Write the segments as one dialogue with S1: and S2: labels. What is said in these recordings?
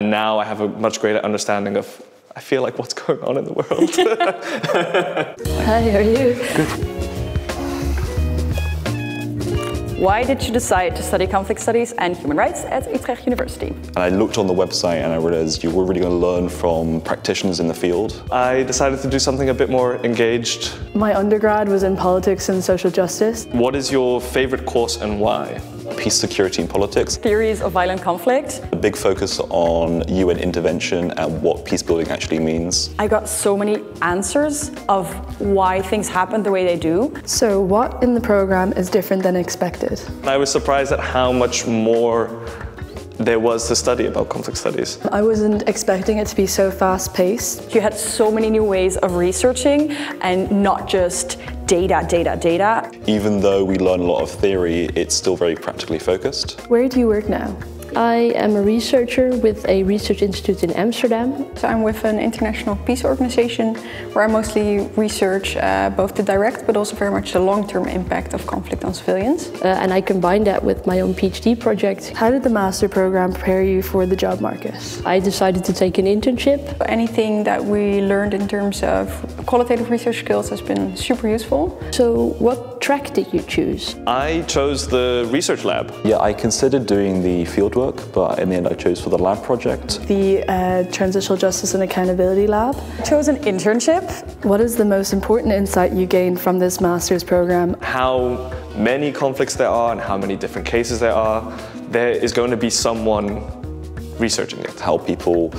S1: Now I have a much greater understanding of, I feel like, what's going on in the world.
S2: Hi, how are you?
S1: Good.
S3: Why did you decide to study conflict studies and human rights at Utrecht University?
S4: And I looked on the website and I realized you were really going to learn from practitioners in the field.
S1: I decided to do something a bit more engaged.
S2: My undergrad was in politics and social justice.
S1: What is your favorite course and why?
S4: Peace, security and politics.
S3: Theories of violent conflict.
S4: A big focus on UN intervention and what peace building actually means.
S3: I got so many answers of why things happen the way they do.
S2: So what in the program is different than expected?
S1: I was surprised at how much more there was to study about conflict studies.
S2: I wasn't expecting it to be so fast-paced.
S3: You had so many new ways of researching and not just data.
S4: Even though we learn a lot of theory, it's still very practically focused.
S2: Where do you work now?
S5: I am a researcher with a research institute in Amsterdam.
S6: So I'm with an international peace organization where I mostly research both the direct but also very much the long-term impact of conflict on civilians.
S5: And I combine that with my own PhD project.
S2: How did the master program prepare you for the job market?
S5: I decided to take an internship.
S6: Anything that we learned in terms of qualitative research skills has been super useful.
S5: So what track did you choose?
S1: I chose the research lab.
S4: Yeah, I considered doing the fieldwork, but in the end I chose for the lab project.
S2: The Transitional Justice and Accountability Lab.
S3: I chose an internship.
S2: What is the most important insight you gained from this master's program?
S1: How many conflicts there are and how many different cases there are. There is going to be someone researching it.
S4: How people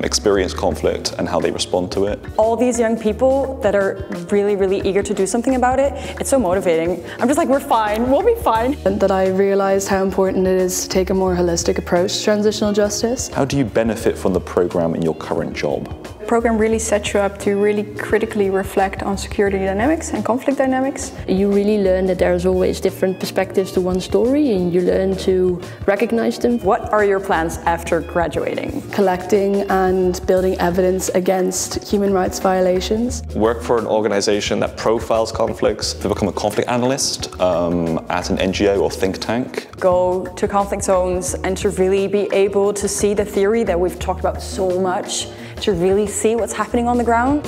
S4: experience conflict and how they respond to it.
S3: All these young people that are really eager to do something about it, it's so motivating. I'm just like, we're fine, we'll be fine.
S2: And that I realized how important it is to take a more holistic approach to transitional justice.
S4: How do you benefit from the program in your current job?
S6: The program really sets you up to really critically reflect on security dynamics and conflict dynamics.
S5: You really learn that there's always different perspectives to one story and you learn to recognize them.
S3: What are your plans after graduating?
S2: Collecting and building evidence against human rights violations.
S1: Work for an organization that profiles conflicts.
S4: To become a conflict analyst at an NGO or think tank.
S3: Go to conflict zones and to really be able to see the theory that we've talked about so much, to really see what's happening on the ground.